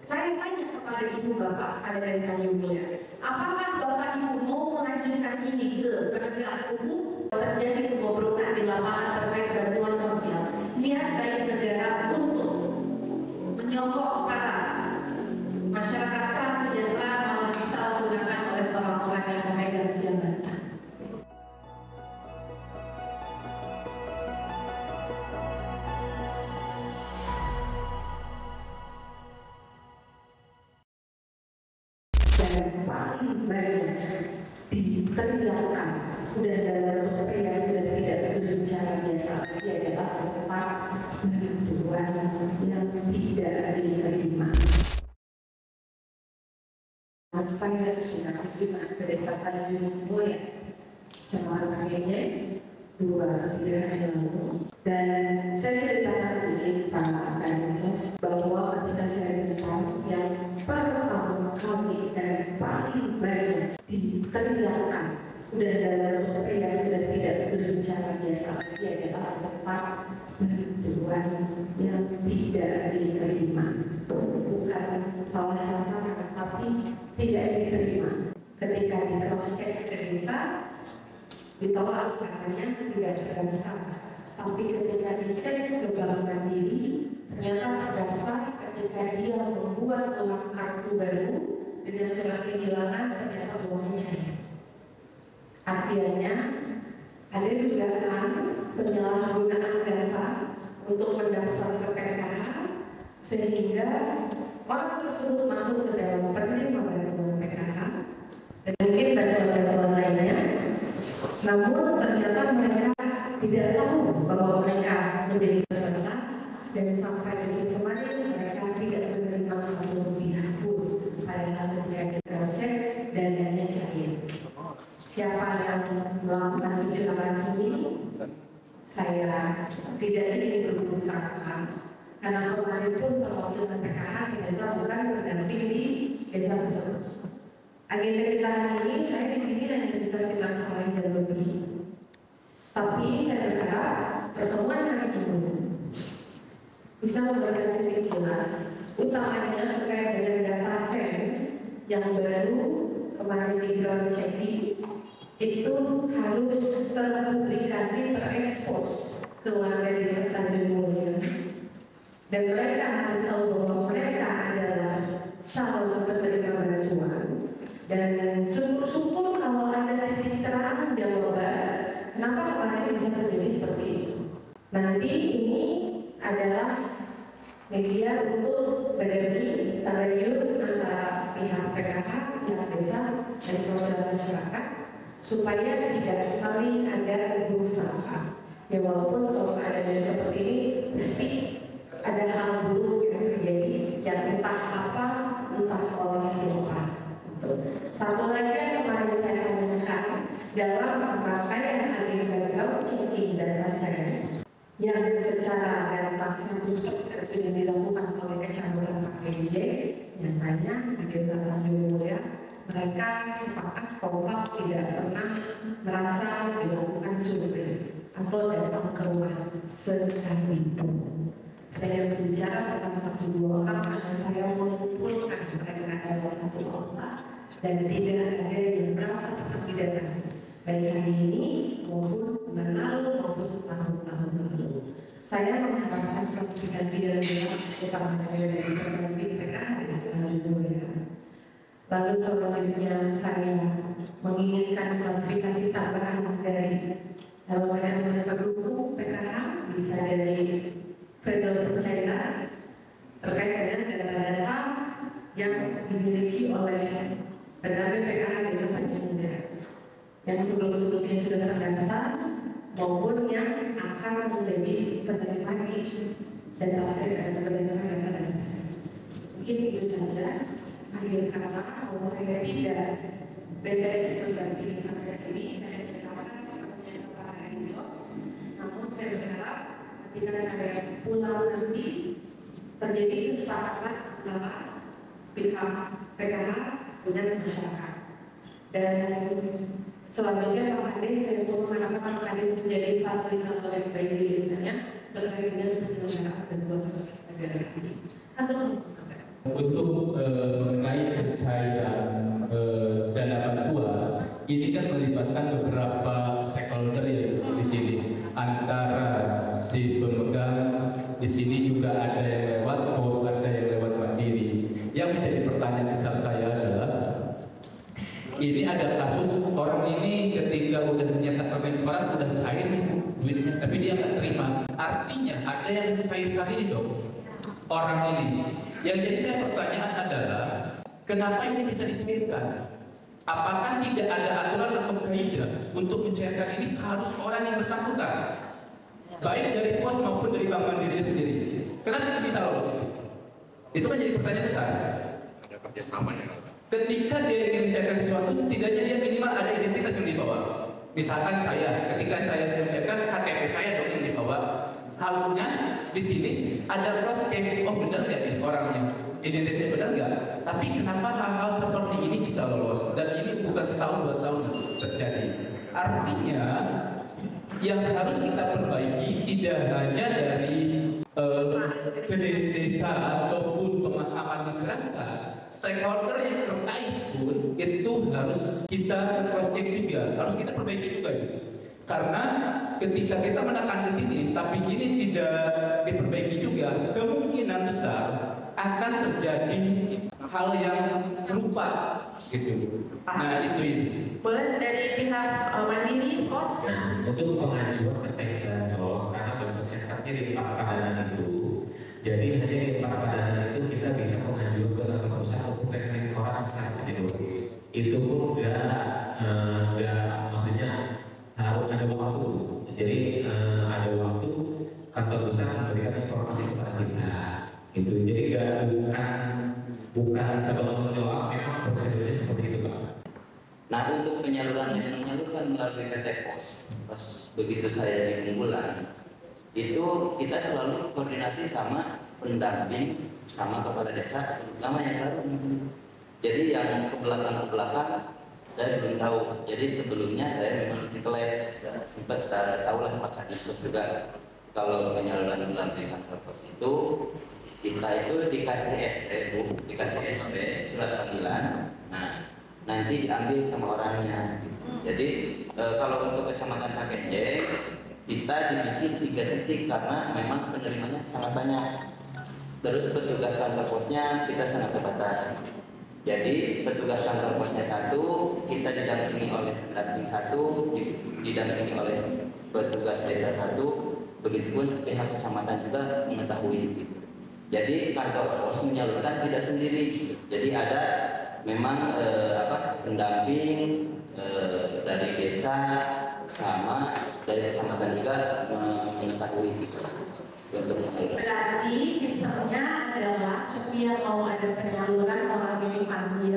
Saya tanya kepada ibu bapak sekalian dari mulia, apakah bapak ibu mau melanjutkan ini ke penegak hukum? Terjadi kebobrokan di lapangan terkait bantuan sosial. Lihat dari negara untuk menyokong para masyarakat prasejahtera malah disalahgunakan oleh orang-orang yang memegang jabatan. Dan paling banyak diteriakan sudah dalam bentuk yang sudah tidak berbicara biasa, lagi adalah tentang bantuan yang tidak diterima. Saya tidak terima ke desa Tanjung Mulia, Kecamatan PJ 2 atau 3 hari lalu. Dan saya ceritakan sedikit Pak Kandisos bahwa ketika saya dengar yang pertama kali dan paling banyak diteriakan sudah dalam bentuk yang sudah tidak berbicara biasa, lagi adalah tentang bantuan yang tidak diterima. Bukan salah sasaran, tapi tidak diterima. Ketika di cross check ke desa, ditolak katanya tidak terdaftar. Tapi ketika dicek ke Bank Mandiri, ternyata terdaftar. Ketika dia membuat ulang kartu baru dengan surat kehilangan, ternyata uangnya cair. Artinya ada dugaan penyalahgunaan data untuk mendaftar ke PKH, sehingga orang tersebut masuk ke dalam penerima bantuan PKH dan mungkin bantuan-bantuan lainnya, namun ternyata mereka tidak tahu bahwa mereka menjadi peserta, dan sampai detik kemarin mereka tidak menerima satu rupiah pun, padahal ketika diproses dan dananya cair. Siapa yang melakukan kecurangan ini, saya tidak ingin berhubung sangkaan, karena kemarin pun perwakilan PKH ternyata bukan pendamping di desa tersebut. Agenda kita hari ini, saya di sini hanya bisa sekitar sehari dan lebih. Tapi saya berharap pertemuan hari ini bisa memberikan titik jelas, utamanya terkait dengan data sen yang baru kemarin di ground checking itu harus terpublikasi, terekspos ke warga desa Tanjung Mulia, dan mereka harus tahu bahwa mereka adalah calon penerima bantuan. Dan syukur-syukur kalau ada titik terang jawaban kenapa kemarin bisa terjadi seperti itu. Nanti ini adalah media untuk berbagi tabayun antara pihak PKH, pihak desa, dan perwakilan masyarakat, supaya tidak saling ada berusaha. Ya walaupun kalau keadaan seperti ini pasti ada hal buruk yang terjadi, yang entah apa, entah oleh siapa. Satu lagi yang kemarin saya tanyakan dalam pemakaian agenda ground checking data set yang secara data 100% sudah dilakukan oleh Kecamatan PJ, nyatanya di desa Tanjung Mulia mereka sepakat kompak tidak pernah merasa dilakukan survei atau datang ke rumah sekali pun. Saya berbicara tentang 1-2 orang karena saya mengumpulkan mereka ada 1 orang dan tidak ada yang merasa terpidana baik hari ini maupun bulan lalu maupun tahun-tahun lalu. Saya mengharapkan klarifikasi yang jelas kepada dari pendamping PKH di Tanjung Mulia. Lalu selanjutnya saya menginginkan klarifikasi tambahan dari elemen pendukung PKH, bisa dari vendor pencairan terkait dengan data-data yang dimiliki oleh pendamping PKH di Tanjung Mulia yang sebelum-sebelumnya sudah terdaftar maupun yang akan menjadi penerima di data set dan berdasarkan data set. Mungkin itu saja. Akhir kata, kalau saya tidak beres mendampingi sampai sini, saya berharap sepertinya kepada Kandisos. Namun saya berharap ketika saya pulang nanti terjadi kesepakatan antara pihak PKH dengan masyarakat. Dan selanjutnya Pak Kades, saya mengharapkan Pak Kades menjadi fasilitator yang baik di desanya terkait dengan penyelenggaraan bantuan sosial negara ini. Atau untuk ini kan melibatkan beberapa stakeholder ya di sini, antara si pemegang di sini juga ada yang lewat pos, ada yang lewat mandiri. Yang menjadi pertanyaan besar saya adalah, ini ada kasus orang ini ketika udah menyatakan orang udah cair duitnya, tapi dia nggak terima. Artinya ada yang mencairkan ini dong, orang ini. Yang jadi saya pertanyaan adalah, kenapa ini bisa dicairkan? Apakah tidak ada aturan atau kaidah untuk mencairkan ini harus orang yang bersangkutan, baik dari pos maupun dari bank mandiri sendiri? Kenapa itu bisa lolos? Itu kan jadi pertanyaan besar. Ada kerjasamanya. Ketika dia ingin mencairkan sesuatu, setidaknya dia minimal ada identitas yang dibawa. Misalkan saya, ketika saya mencairkan KTP saya dong yang dibawa, harusnya di sini ada cross check, oh benar nggak nih orangnya, identitasnya benar nggak? Tapi kenapa hal-hal seperti ini bisa lolos dan ini bukan setahun 2 tahun terjadi? Artinya yang harus kita perbaiki tidak hanya dari desa ataupun pemahaman masyarakat, stakeholder yang terkait pun itu harus kita cross check juga, harus kita perbaiki juga. Karena ketika kita menekan di sini, tapi ini tidak diperbaiki juga, kemungkinan besar akan terjadi hal yang serupa, gitu. Nah itu. Boleh dari pihak mandiri, pos? Nah, untuk pengajuan ke TK SOS karena prosesnya di Padanan itu, jadi hanya di Padanan itu kita bisa mengajukan ke kantor pusat untuk rekening koran gitu. Itu pun nggak maksudnya harus ada waktu. Jadi ada waktu kantor pusat memberikan informasi kepada kita. Itu jadi bukan cabang tanggung jawab, memang prosedurnya seperti itu Pak. Nah untuk penyaluran yang menyalurkan melalui PT Pos, pas begitu saya di Unggulan, itu kita selalu koordinasi sama pendamping, sama kepala desa, terutama yang baru. Jadi yang ke belakang saya belum tahu. Jadi sebelumnya saya memang di Ciklet, sempat tahu lah Pak Kadipos juga kalau penyaluran melalui kantor pos itu kita itu dikasih SP, surat panggilan. Nah nanti diambil sama orangnya. Jadi kalau untuk kecamatan Kakenjeng kita dibikin 3 titik karena memang penerimanya sangat banyak. Terus petugas kantor posnya kita sangat terbatas. Jadi petugas kantor posnya 1, kita didampingi oleh pendamping 1, didampingi oleh petugas desa 1, begitupun pihak kecamatan juga mengetahui gitu. Jadi kantor pos menyalurkan tidak sendiri gitu. Jadi ada memang pendamping dari desa sama dari kecamatan juga mengetahui gitu. Berarti sistemnya adalah setiap mau ada penyaluran orang yang dipanggil,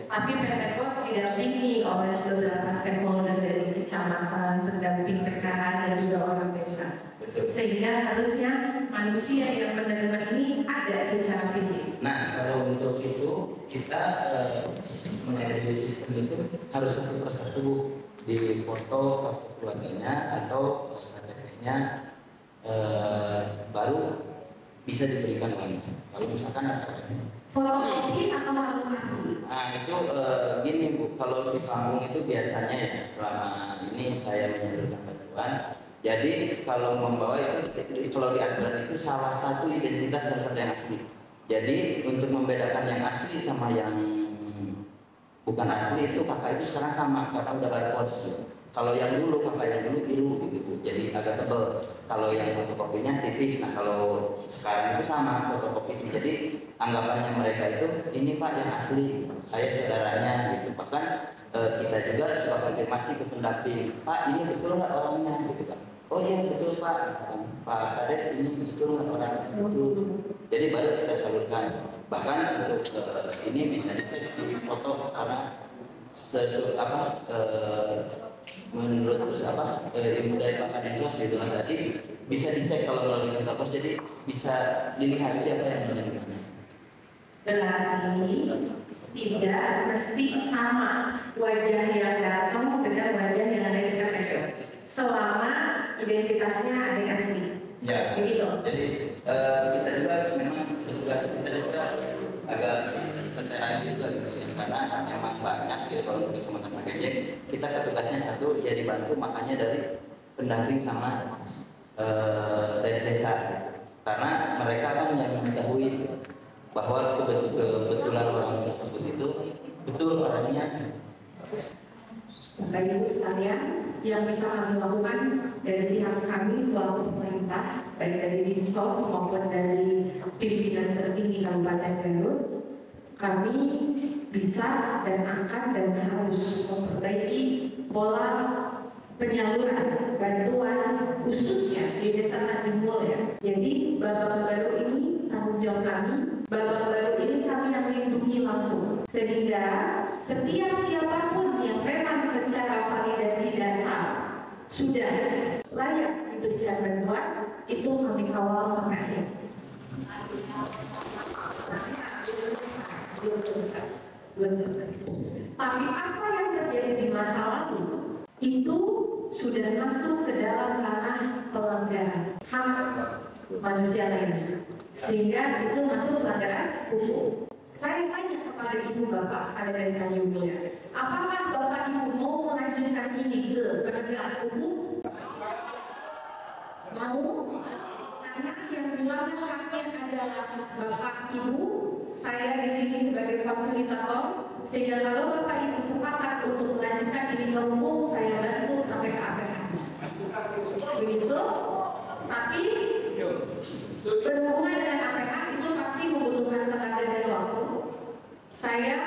tapi PT Pos didampingi oleh beberapa stakeholder dari kecamatan, pendamping perkara dan juga orang desa. Sehingga harusnya manusia yang menerima ini ada secara fisik. Nah kalau untuk itu kita mengambil sistem itu harus satu persatu di foto kartu keluarganya atau KTP-nya baru bisa diberikan uangnya. Kalau misalkan ada fotokopi atau harus asli? Nah itu gini Bu, kalau di kampung itu biasanya ya selama ini saya menyalurkan bantuan. Jadi kalau membawa itu, kalau di aturan itu salah satu identitas harus ada yang asli. Jadi untuk membedakan yang asli sama yang bukan asli itu kakak itu sekarang sama karena udah barcode. Kalau yang dulu kakak yang dulu biru gitu, jadi agak tebal. Kalau yang fotokopinya tipis. Nah kalau sekarang itu sama fotokopi. Jadi anggapannya mereka itu ini Pak yang asli, saya saudaranya gitu. Bahkan kita juga suka konfirmasi ke pendamping, Pak ini betul nggak orangnya gitu kan? Oh iya betul Pak. Pak Kades ini betul nggak orangnya? Betul. Jadi baru kita salurkan. Bahkan untuk ini bisa dicek di foto karena menurut ilmu dari Pak Kadipos gitu kan tadi bisa dicek kalau melalui kantor pos, jadi bisa dilihat siapa yang menerima. Berarti tidak mesti sama wajah yang datang dengan wajah yang ada di KTP selama identitasnya ada yang asli. Ya, begitu. Jadi kita juga memang petugas kita juga agak tertekan juga gitu ya, karena memang banyak banyak gitu. Kalau untuk kecamatan Pakenjeng kita petugasnya satu, ya dibantu makanya dari pendamping sama dari desa, karena mereka kan yang mengetahui bahwa kebetulan orang tersebut itu betul orangnya. Bapak Ibu sekalian, yang bisa kami lakukan dari pihak kami selaku pemerintah, baik dari Dinsos maupun dari pimpinan tertinggi Kabupaten Garut, kami bisa dan akan dan harus memperbaiki pola penyaluran bantuan khususnya di Desa Tanjung Mulia. Jadi Babak Baru ini tanggung jawab kami. Babak Baru ini kami yang melindungi langsung, sehingga setiap siapapun yang memang secara validasi data sudah layak diberikan bantuan, itu kami kawal sampai akhir. Belum selesai. Tapi apa yang terjadi di masa lalu itu sudah masuk ke dalam ranah pelanggaran hak manusia lainnya, sehingga itu masuk pelanggaran hukum. Saya tanya kepada ibu bapak sekalian dari Tanjung Mulia, apakah bapak ibu mau melanjutkan ini ke penegak hukum? Mau? Karena yang dilanggar haknya adalah bapak ibu, saya di sini sebagai fasilitator, sehingga kalau bapak ibu sepakat untuk melanjutkan ini ke hukum, saya bantu sampai ke APH. Begitu? Tapi berhubungan dengan APH itu pasti membutuhkan tenaga dan waktu. Saya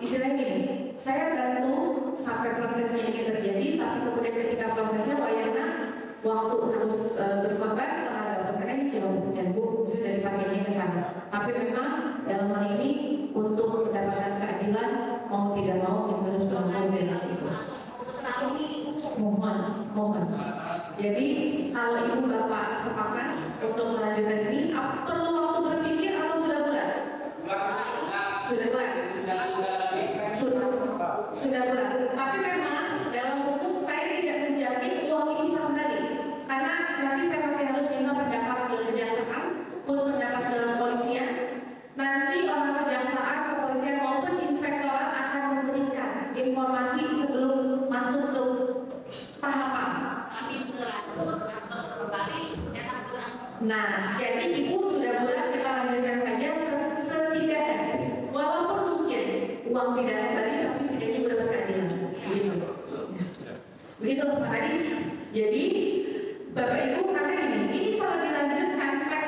istilahnya ini, saya bantu sampai prosesnya ini terjadi, tapi kemudian ketika prosesnya wayangnya waktu harus berkorban, tenaga berkorban ini jauh punya Bu, bisa dari pakainya ke sana. Tapi memang dalam hal ini untuk mendapatkan keadilan, mau tidak mau kita harus menempuh jalan itu. Mohon. Jadi kalau ibu bapak sepakat untuk melanjutkan ini, perlu waktu berpikir atau sudah bulat? Sudah bulat. Sudah bulat. Tapi memang dalam hukum saya tidak menjamin uang ini bisa kembali, karena nanti saya masih harus minta pendapat ke kejaksaan, pun pendapat ke kepolisian. Nanti orang kejaksaan, kepolisian maupun inspektorat akan memberikan informasi sebelum masuk ke tahapan. Nah, jadi ibu sudah bulat, kita lanjutkan saja setidaknya, walaupun mungkin uang tidak kembali, tapi setidaknya berkeadilan. Begitu Pak Adis. Jadi Bapak Ibu, karena ini kalau dilanjutkan kan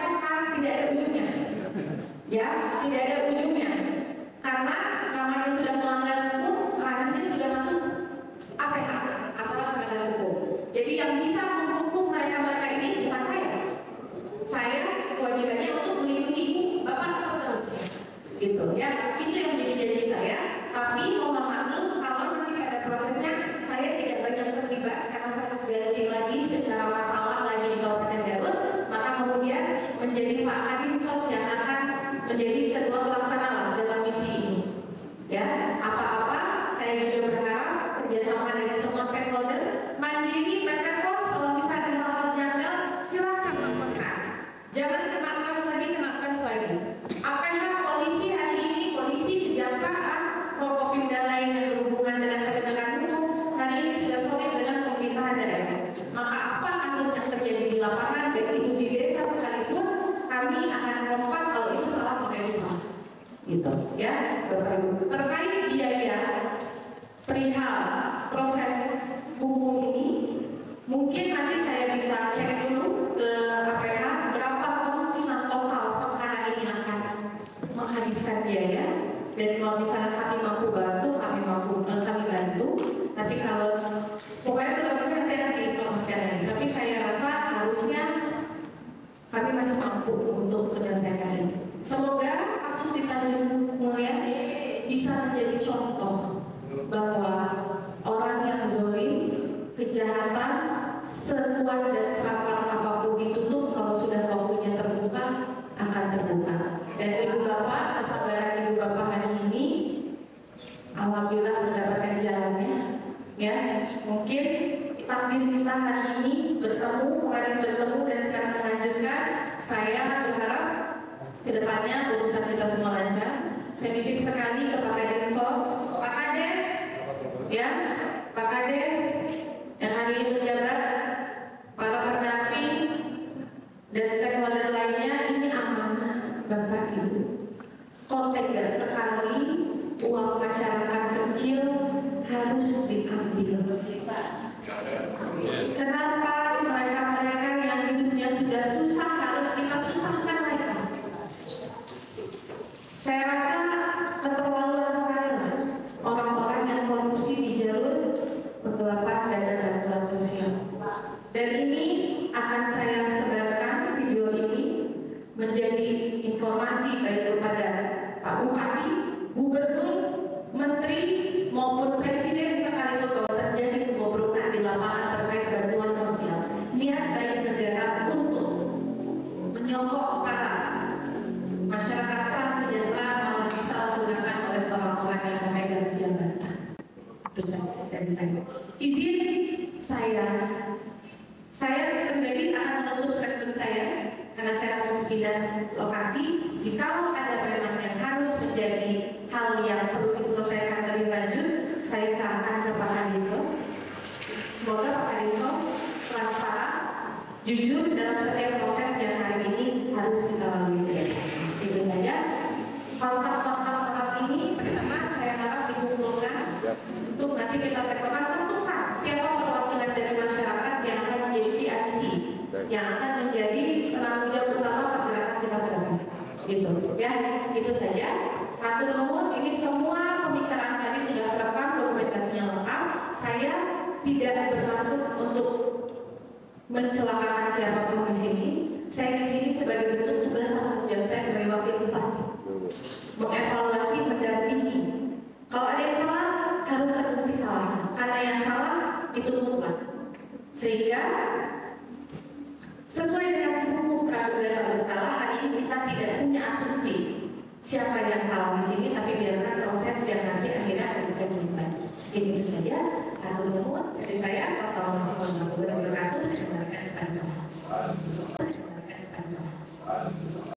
tidak ada ujungnya, ya tidak ada ujungnya, karena namanya sudah melanggar hukum, ranahnya sudah masuk APH, aparat penegak hukum. Jadi yang bisa menghukum mereka ini bukan saya kewajibannya untuk melindungi ibu bapak seterusnya, gitu ya. Itu yang menjadi janji saya. Tapi mohon maklum kalau nanti pada prosesnya saya tidak banyak terlibat, karena saya harus ganti lagi secara masalah lagi di Kabupaten Garut, maka kemudian menjadi Pak Adinsos yang akan menjadi ketua pelaksana dalam misi ini. Ya, apa-apa saya juga berharap kerjasama dari semua stakeholder, mandiri, Mentekos, kalau bisa ada hal-hal janggal, silakan laporkan. Jangan kena press lagi. APH, polisi hari ini, polisi, kejaksaan, Forkopimda lain yang berhubungan dengan penegakan hukum, hari ini sudah solid dengan pemerintahan daerah. Maka apa kasus yang terjadi di lapangan, baik itu di desa sekalipun, kami akan kompak kalau itu salah mekanisme. Gitu, ya, Bapak Ibu. Terkait biaya perihal proses hukum ini, mungkin nanti saya bisa cek dulu ke APH berapa kemungkinan total perkara ini akan menghabiskan biaya, dan kalau misalnya kami mampu bantu, kami bantu. Tapi kalau pokoknya benar-benar hati-hati informasikan ini. Tapi saya rasa harusnya kami masih mampu untuk menyelesaikan ini. Semoga kasus di Tanjung Mulia bisa menjadi contoh bahwa orang yang zalim, kejahatan sekuat dan serapat apapun ditutup, kalau sudah waktunya terbuka akan terbuka. Dan ibu bapak, kesabaran ibu bapak hari ini alhamdulillah mendapatkan jalannya, ya. Mungkin takdir kita hari ini kemarin bertemu dan sekarang melanjutkan. Saya berharap kedepannya urusan kita semua lancar. Saya titip sekali kepada Dinsos Saya rasa keterlaluan sekali orang-orang yang korupsi di jalur penggelapan dana bantuan sosial. Dan ini akan saya sebarkan video ini menjadi informasi baik kepada Pak Bupati, Gubernur, Menteri maupun Presiden sekalipun bahwa terjadi kebobrokan di lapangan terkait bantuan sosial. Niat dari negara untuk menyokong para masyarakat prasejahtera malah disalahgunakan oleh orang-orang yang memegang jabatan. Itu saja dari saya. Izin saya sendiri akan menutup statement saya karena saya harus pindah lokasi. Jika ada memang yang harus menjadi hal yang perlu diselesaikan lebih lanjut, saya serahkan ke Pak Kadinsos. Semoga Pak Kadinsos transparan, jujur dalam setiap proses yang hari ini harus kita lalui. Itu saja. Fakta-fakta orang ini bersama saya harap dikumpulkan untuk nanti kita tentukan siapa perwakilan dari masyarakat yang akan menjadi PIC, yang akan menjadi penanggung jawab utama pergerakan kita ke depan. Gitu ya, itu saja. Hatur nuhun, ini semua pembicaraan tadi sudah terekam, dokumentasinya lengkap. Saya tidak bermaksud untuk mencelakakan siapapun di sini. Saya di sini sebagai bentuk tugas tanggung jawab saya sebagai wakil bupati, mengevaluasi, mendampingi. Kalau ada yang salah harus terbukti salah, karena yang salah itu mutlak. Sehingga sesuai dengan hukum praduga bersalah, hari ini kita tidak punya asumsi siapa yang salah di sini, tapi biarkan proses yang nanti akhirnya akan kita jumpai. Itu saja. Hatur nuhun dari saya. Wassalamualaikum warahmatullahi wabarakatuh. Saya kembalikan kepada Bapak.